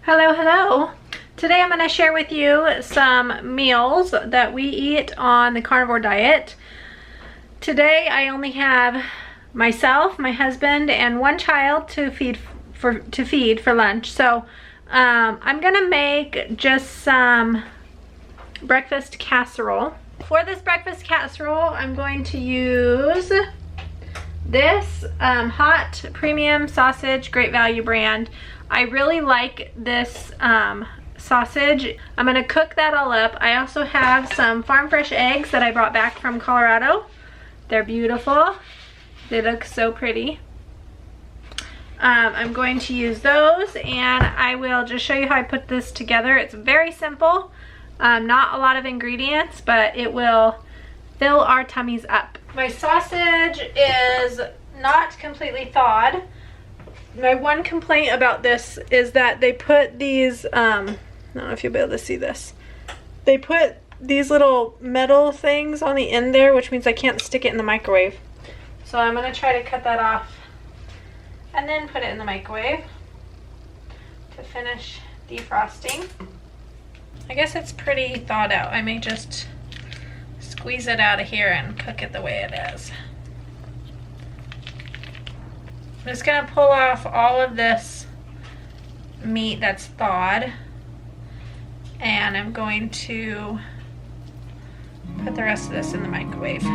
Hello, hello. Today I'm going to share with you some meals that we eat on the carnivore diet. Today I only have myself, my husband, and one child to feed for lunch. So I'm going to make just some breakfast casserole. For this breakfast casserole, I'm going to use this hot premium sausage, Great Value brand. I really like this sausage. I'm gonna cook that all up. I also have some farm fresh eggs that I brought back from Colorado. They're beautiful. They look so pretty. I'm going to use those, and I will just show you how I put this together. It's very simple. Not a lot of ingredients, but it will fill our tummies up. My sausage is not completely thawed. My one complaint about this is that they put these, I don't know if you'll be able to see this. They put these little metal things on the end there, which means I can't stick it in the microwave. So I'm gonna try to cut that off and then put it in the microwave to finish defrosting. I guess it's pretty thawed out. I may just squeeze it out of here and cook it the way it is. I'm just gonna pull off all of this meat that's thawed, and I'm going to put the rest of this in the microwave.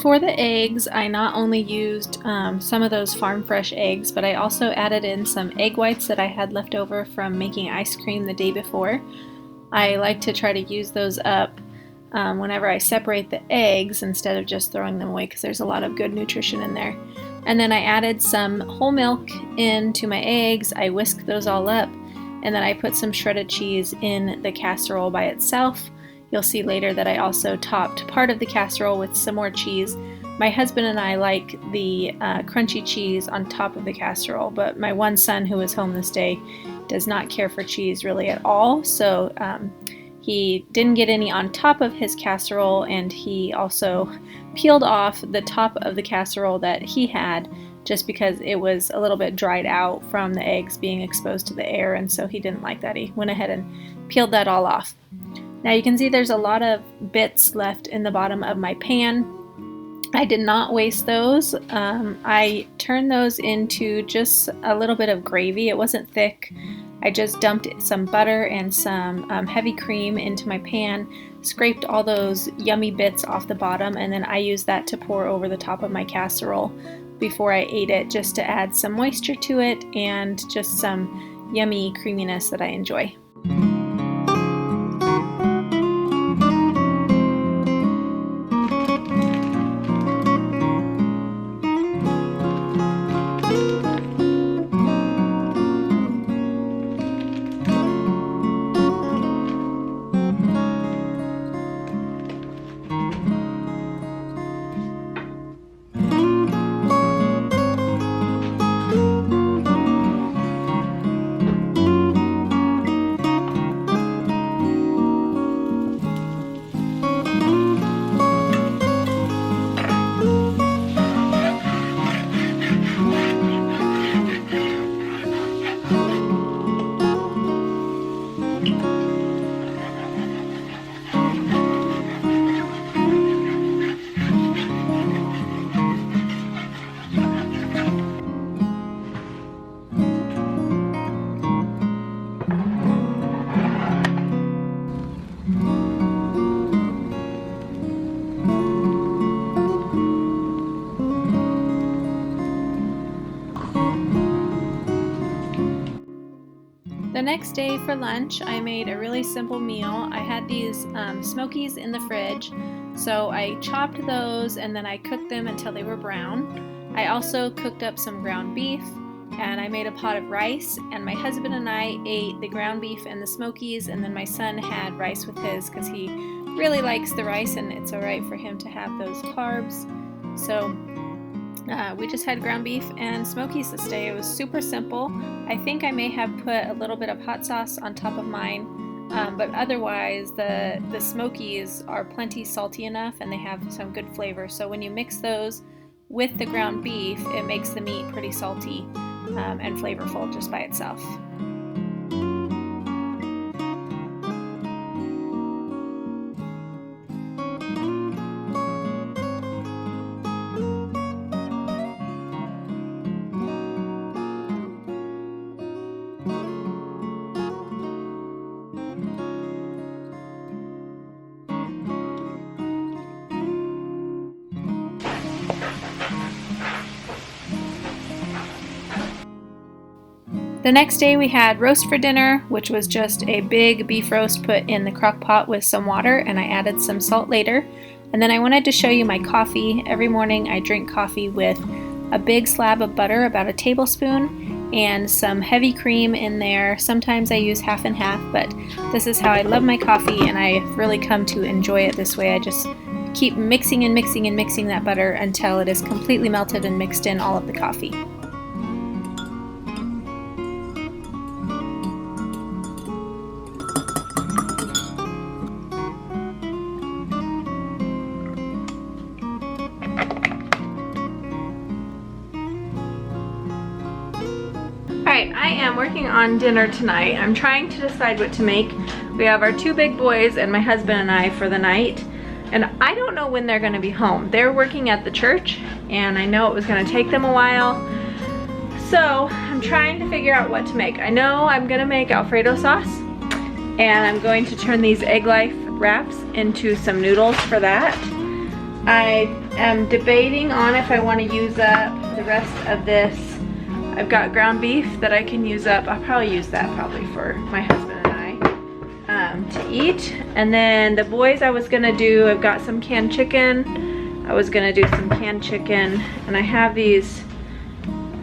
For the eggs, I not only used some of those farm fresh eggs, but I also added in some egg whites that I had left over from making ice cream the day before. I like to try to use those up whenever I separate the eggs instead of just throwing them away, because there's a lot of good nutrition in there. And then I added some whole milk into my eggs. I whisked those all up, and then I put some shredded cheese in the casserole by itself. You'll see later that I also topped part of the casserole with some more cheese. My husband and I like the crunchy cheese on top of the casserole, but my one son, who is home this day, does not care for cheese really at all, so he didn't get any on top of his casserole, and he also peeled off the top of the casserole that he had just because it was a little bit dried out from the eggs being exposed to the air, and so he didn't like that. He went ahead and peeled that all off. Now you can see there's a lot of bits left in the bottom of my pan. I did not waste those. I turned those into just a little bit of gravy. It wasn't thick. I just dumped some butter and some heavy cream into my pan, scraped all those yummy bits off the bottom, and then I used that to pour over the top of my casserole before I ate it, just to add some moisture to it and just some yummy creaminess that I enjoy. next day for lunch, I made a really simple meal. I had these smokies in the fridge, so I chopped those and then I cooked them until they were brown. I also cooked up some ground beef, and I made a pot of rice, and my husband and I ate the ground beef and the smokies, and then my son had rice with his because he really likes the rice and it's alright for him to have those carbs. So we just had ground beef and smokies this day. It was super simple. I think I may have put a little bit of hot sauce on top of mine, but otherwise the smokies are plenty salty enough and they have some good flavor. So when you mix those with the ground beef, it makes the meat pretty salty and flavorful just by itself. The next day we had roast for dinner, which was just a big beef roast put in the crock pot with some water, and I added some salt later. And then I wanted to show you my coffee. Every morning I drink coffee with a big slab of butter, about a tablespoon, and some heavy cream in there. Sometimes I use half and half, but this is how I love my coffee, and I've really come to enjoy it this way. I just keep mixing and mixing and mixing that butter until it is completely melted and mixed in all of the coffee. Alright, I am working on dinner tonight. I'm trying to decide what to make. We have our two big boys and my husband and I for the night. And I don't know when they're going to be home. They're working at the church and I know it was going to take them a while. So I'm trying to figure out what to make. I know I'm going to make Alfredo sauce. And I'm going to turn these egg life wraps into some noodles for that. I am debating on if I want to use up the rest of this. I've got ground beef that I can use up. I'll probably use that for my husband and I to eat. And then the boys I was gonna do, I've got some canned chicken. I was gonna do some canned chicken, and I have these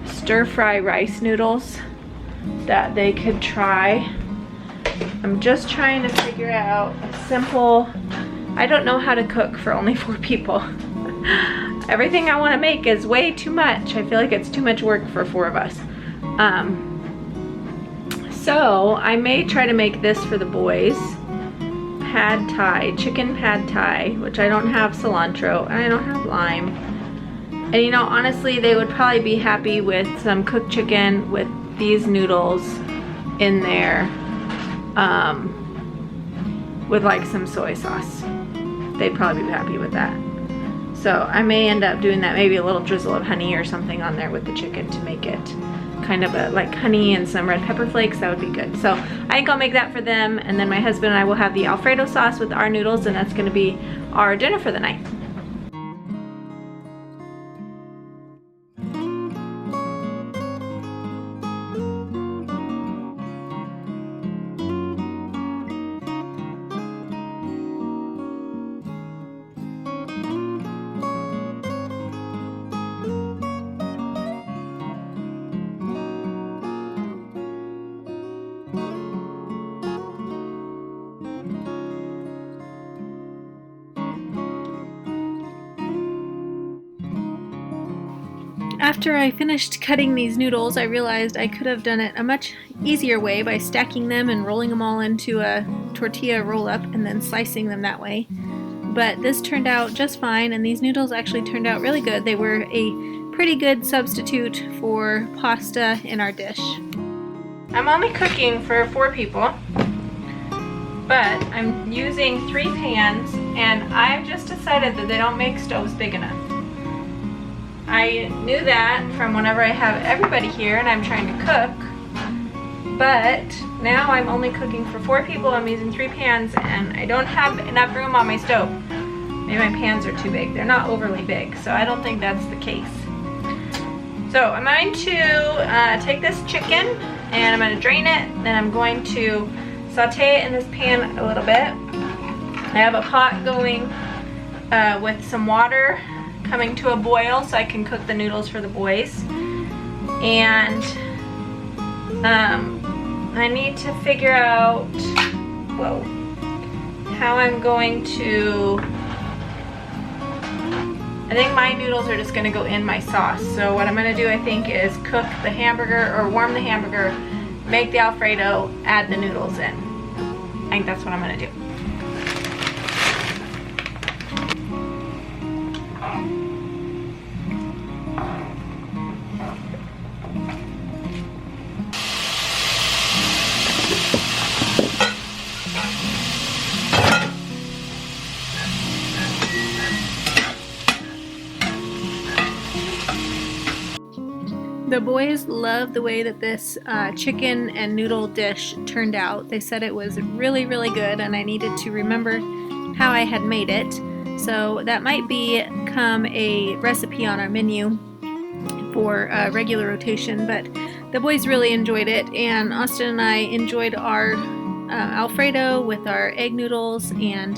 stir-fry rice noodles that they could try. I'm just trying to figure out a simple, I don't know how to cook for only 4 people. Everything I want to make is way too much. I feel like it's too much work for 4 of us. So I may try to make this for the boys. Pad thai, chicken pad thai, which I don't have cilantro and I don't have lime. And you know, honestly, they would probably be happy with some cooked chicken with these noodles in there with like some soy sauce. They'd probably be happy with that. So I may end up doing that, maybe a little drizzle of honey or something on there with the chicken to make it kind of a, like honey and some red pepper flakes. That would be good. So I think I'll make that for them, and then my husband and I will have the Alfredo sauce with our noodles, and that's going to be our dinner for the night. After I finished cutting these noodles, I realized I could have done it a much easier way by stacking them and rolling them all into a tortilla roll-up and then slicing them that way. But this turned out just fine, and these noodles actually turned out really good. They were a pretty good substitute for pasta in our dish. I'm only cooking for 4 people, but I'm using 3 pans, and I've just decided that they don't make stoves big enough. I knew that from whenever I have everybody here and I'm trying to cook, but now I'm only cooking for 4 people. I'm using 3 pans and I don't have enough room on my stove. Maybe my pans are too big. They're not overly big, so I don't think that's the case. So I'm going to take this chicken and I'm gonna drain it. Then I'm going to saute it in this pan a little bit. I have a pot going with some water coming to a boil so I can cook the noodles for the boys. And I need to figure out, how I'm going to, I think my noodles are just gonna go in my sauce. So what I'm gonna do, I think, is cook the hamburger, or warm the hamburger, make the Alfredo, add the noodles in. I think that's what I'm gonna do. The boys love the way that this chicken and noodle dish turned out. They said it was really, really good, and I needed to remember how I had made it. So that might become a recipe on our menu for regular rotation, but the boys really enjoyed it, and Austin and I enjoyed our Alfredo with our egg noodles and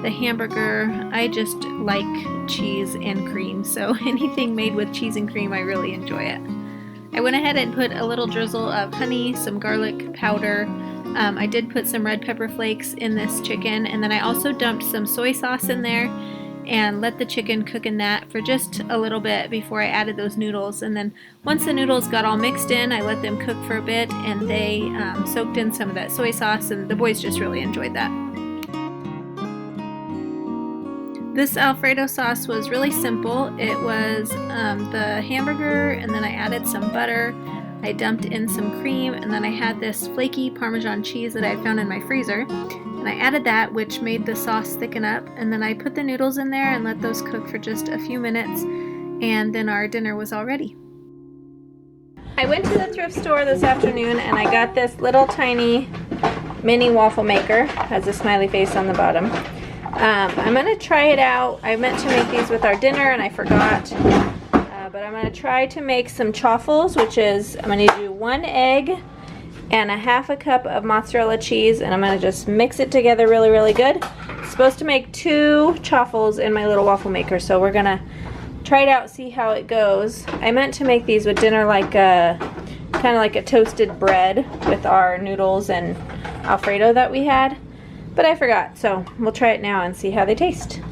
the hamburger. I just like cheese and cream, so anything made with cheese and cream, I really enjoy it. I went ahead and put a little drizzle of honey, some garlic powder. I did put some red pepper flakes in this chicken, and then I also dumped some soy sauce in there and let the chicken cook in that for just a little bit before I added those noodles. And then once the noodles got all mixed in, I let them cook for a bit, and they soaked in some of that soy sauce, and the boys just really enjoyed that. This Alfredo sauce was really simple. It was the hamburger, and then I added some butter. I dumped in some cream, and then I had this flaky Parmesan cheese that I found in my freezer. And I added that, which made the sauce thicken up. And then I put the noodles in there and let those cook for just a few minutes. And then our dinner was all ready. I went to the thrift store this afternoon, and I got this little tiny mini waffle maker. Has a smiley face on the bottom. I'm gonna try it out. I meant to make these with our dinner and I forgot, but I'm gonna try to make some chaffles, which is, I'm gonna do 1 egg and a half a cup of mozzarella cheese, and I'm gonna just mix it together really, really good. It's supposed to make 2 chaffles in my little waffle maker, so we're gonna try it out, see how it goes. I meant to make these with dinner, like a kind of like a toasted bread with our noodles and Alfredo that we had. But I forgot, so we'll try it now and see how they taste.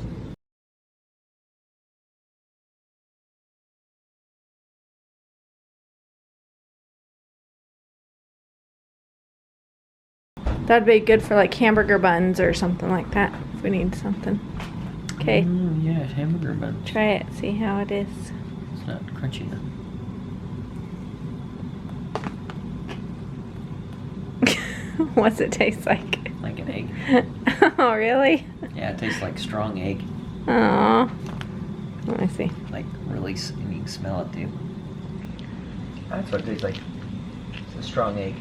That'd be good for like hamburger buns or something like that, if we need something. Okay. Yeah, hamburger buns. Try it, see how it is. It's not crunchy enough. What's it taste like? Like an egg. Oh, really? Yeah, it tastes like strong egg. Oh, let me see. Like really, and you can smell it too. That's what it tastes like. It's a strong egg.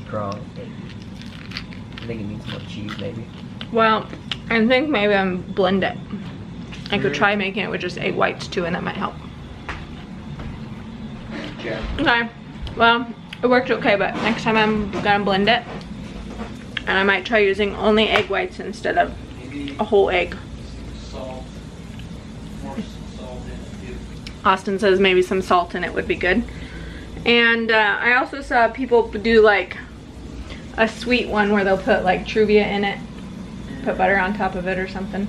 Strong egg. I think it needs more cheese, maybe. Well, I think maybe I'm blend it. I could try making it with just egg whites too, and that might help. Yeah. Okay, well, it worked okay, but next time I'm gonna blend it, and I might try using only egg whites instead of a whole egg. Salt. More salt in it too. Austin says maybe some salt in it would be good. And I also saw people do like a sweet one where they'll put like Truvia in it, put butter on top of it or something.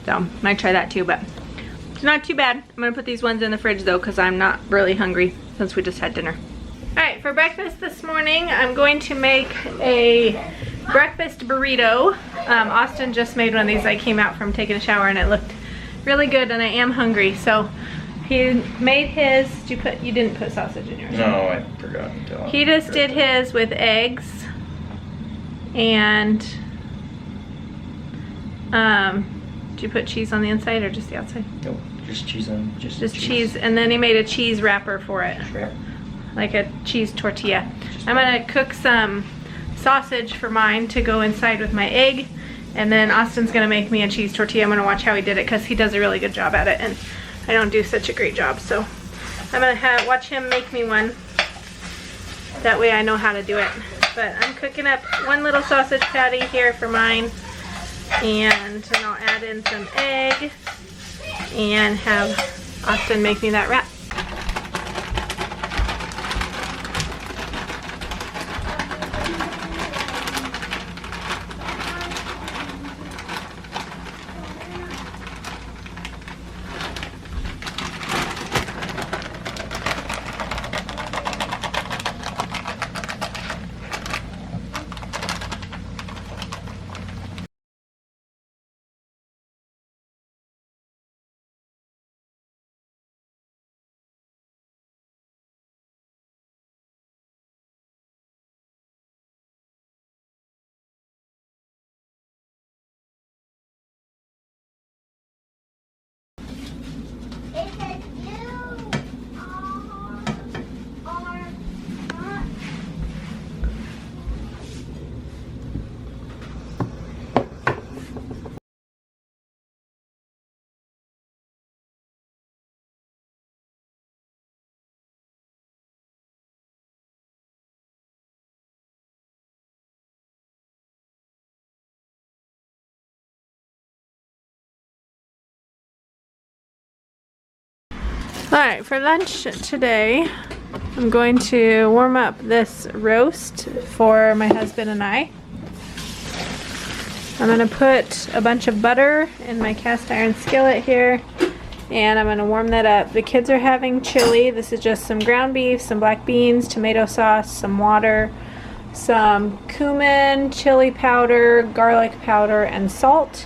So might try that too, but it's not too bad. I'm gonna put these ones in the fridge though, because I'm not really hungry since we just had dinner. All right, for breakfast this morning, I'm going to make a breakfast burrito. Austin just made one of these. I came out from taking a shower and it looked really good, and I am hungry. So he made his. You didn't put sausage in yours? No, I forgot. He just did his with eggs and did you put cheese on the inside or just the outside? Nope, just cheese on, just cheese. And then he made a cheese wrapper for it. Shrimp. Like a cheese tortilla. I'm gonna cook some sausage for mine to go inside with my egg, and then Austin's gonna make me a cheese tortilla. I'm gonna watch how he did it because he does a really good job at it, and I don't do such a great job, so I'm gonna watch him make me one. That way I know how to do it. But I'm cooking up one little sausage patty here for mine, and then I'll add in some egg and have Austin make me that wrap. Alright, for lunch today, I'm going to warm up this roast for my husband and I. I'm going to put a bunch of butter in my cast iron skillet here, and I'm going to warm that up. The kids are having chili. This is just some ground beef, some black beans, tomato sauce, some water, some cumin, chili powder, garlic powder, and salt.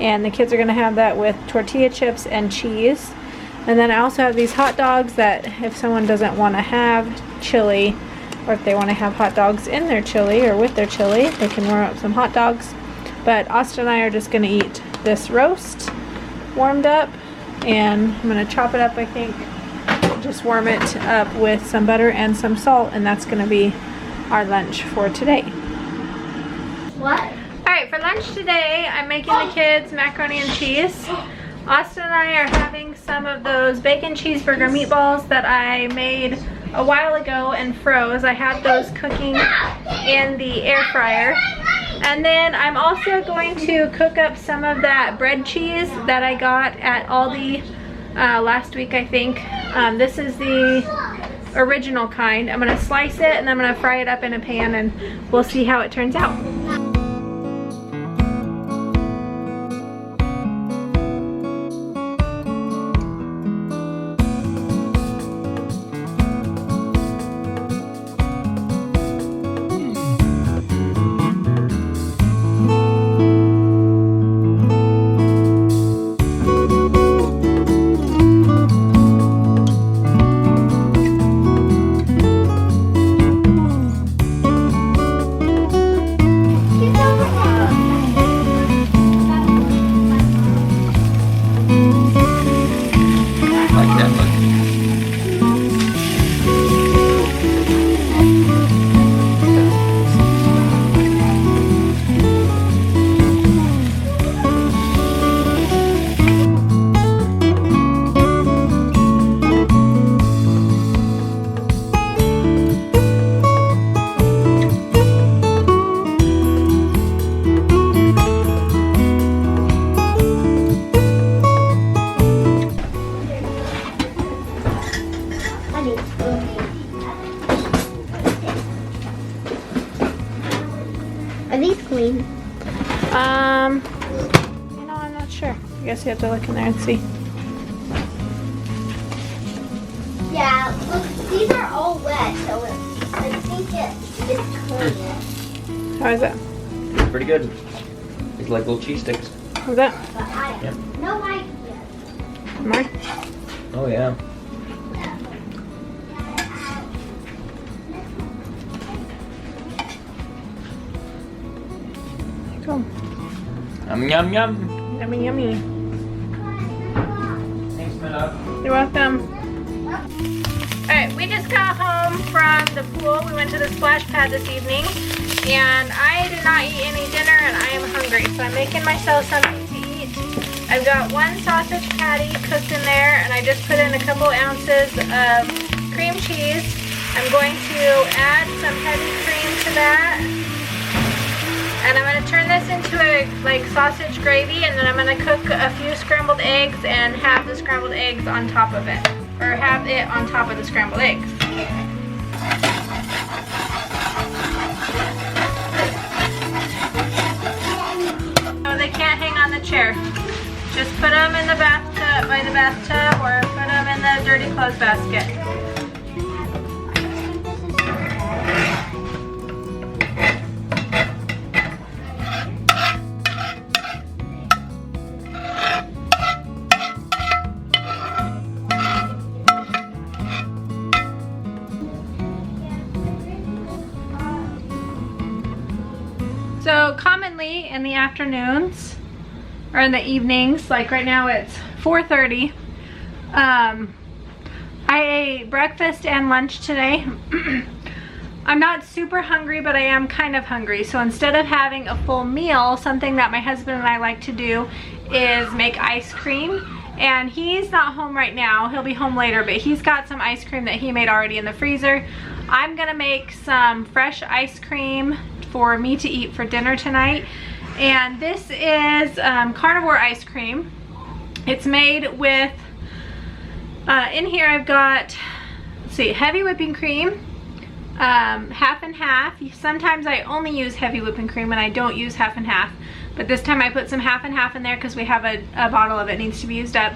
And the kids are going to have that with tortilla chips and cheese. And then I also have these hot dogs that if someone doesn't want to have chili, or if they want to have hot dogs in their chili or with their chili, they can warm up some hot dogs. But Austin and I are just going to eat this roast warmed up, and I'm going to chop it up, I think, just warm it up with some butter and some salt, and that's going to be our lunch for today. What? Alright, for lunch today, I'm making the kids macaroni and cheese. Austin and I are having some of those bacon cheeseburger meatballs that I made a while ago and froze. I had those cooking in the air fryer. And then I'm also going to cook up some of that bread cheese that I got at Aldi last week, I think. This is the original kind. I'm going to slice it and I'm going to fry it up in a pan, and we'll see how it turns out. Are these clean? You know, I'm not sure. I guess you have to look in there and see. Yeah, look, these are all wet, so I think it's clean. How is that? Pretty good. It's like little cheese sticks. How's that? But I Yep. no idea. Mark? Oh yeah. Cool. Yum yum yum. Yummy, yummy. Thanks, Mila. You're welcome. Alright, we just got home from the pool. We went to the splash pad this evening, and I did not eat any dinner, and I am hungry, so I'm making myself something to eat. I've got one sausage patty cooked in there, and I just put in a couple ounces of cream cheese. I'm going to add some heavy cream to that. And I'm going to turn this into a like sausage gravy, and then I'm going to cook a few scrambled eggs and have the scrambled eggs on top of it. Or have it on top of the scrambled eggs. Oh, they can't hang on the chair. Just put them in the bathtub, by the bathtub, or put them in the dirty clothes basket. So commonly in the afternoons or in the evenings, like right now it's 4:30, I ate breakfast and lunch today. I'm not super hungry, but I am kind of hungry. So instead of having a full meal, something that my husband and I like to do is make ice cream. And he's not home right now. He'll be home later, but he's got some ice cream that he made already in the freezer. I'm gonna make some fresh ice cream for me to eat for dinner tonight. And this is carnivore ice cream. It's made with, in here I've got, let's see, heavy whipping cream, half and half. Sometimes I only use heavy whipping cream and I don't use half and half. But this time I put some half and half in there because we have a bottle of it needs to be used up.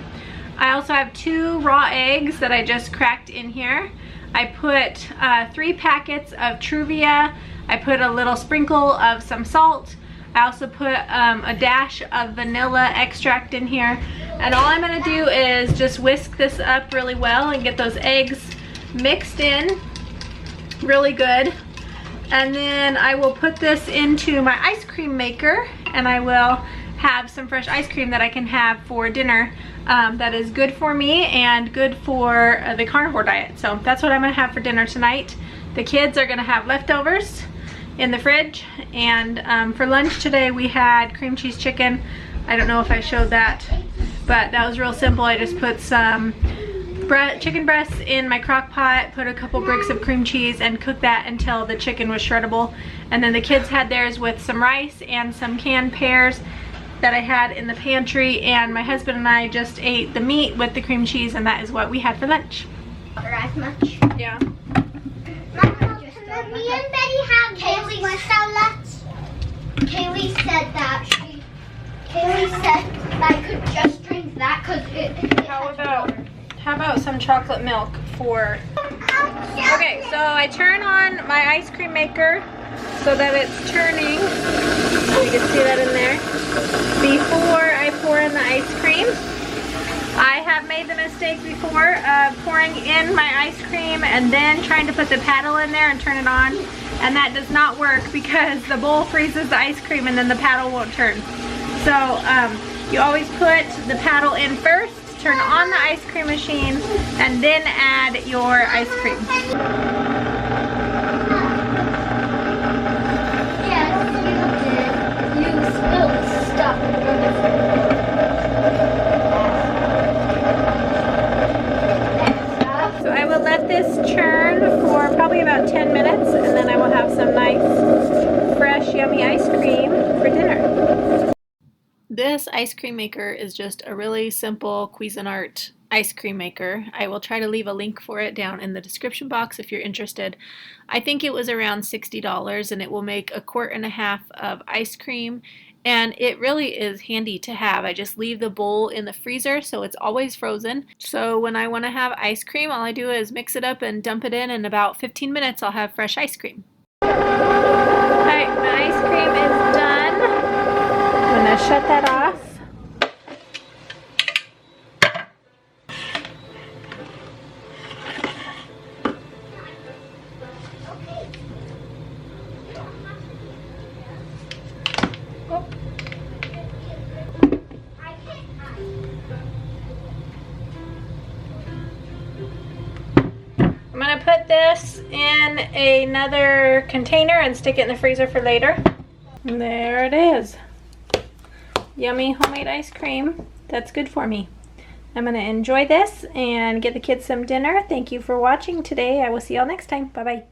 I also have 2 raw eggs that I just cracked in here. I put 3 packets of Truvia. I put a little sprinkle of some salt. I also put a dash of vanilla extract in here. And all I'm gonna do is just whisk this up really well and get those eggs mixed in really good. And then I will put this into my ice cream maker, and I will have some fresh ice cream that I can have for dinner that is good for me and good for the carnivore diet. So that's what I'm gonna have for dinner tonight. The kids are gonna have leftovers in the fridge, and for lunch today we had cream cheese chicken. I don't know if I showed that, but that was real simple. I just put some chicken breasts in my crock pot, put a couple bricks of cream cheese, and cooked that until the chicken was shreddable. And then the kids had theirs with some rice and some canned pears that I had in the pantry, and my husband and I just ate the meat with the cream cheese, and that is what we had for lunch. As much. Yeah. Me and Betty have Kaylee salad. Kaylee said that I could just drink that because it How about some chocolate milk for... Okay, so I turn on my ice cream maker so that it's turning. You can see that in there. Before I pour in the ice cream. I have made the mistake before of pouring in my ice cream and then trying to put the paddle in there and turn it on. And that does not work because the bowl freezes the ice cream and then the paddle won't turn. So you always put the paddle in first, turn on the ice cream machine, and then add your ice cream. Yes, you did. You spilled stuff. So I will let this churn for probably about 10 minutes, and then I will have some nice, fresh, yummy ice cream for dinner. This ice cream maker is just a really simple Cuisinart ice cream maker. I will try to leave a link for it down in the description box if you're interested. I think it was around $60, and it will make 1.5 quarts of ice cream, and it really is handy to have. I just leave the bowl in the freezer so it's always frozen. So when I want to have ice cream, all I do is mix it up and dump it in about 15 minutes I'll have fresh ice cream. Alright, my ice cream is done. I'm going to shut that off. I'm going to put this in another container and stick it in the freezer for later. And there it is. Yummy homemade ice cream That's good for me. I'm going to enjoy this and get the kids some dinner. Thank you for watching today. I will see y'all next time. Bye-bye.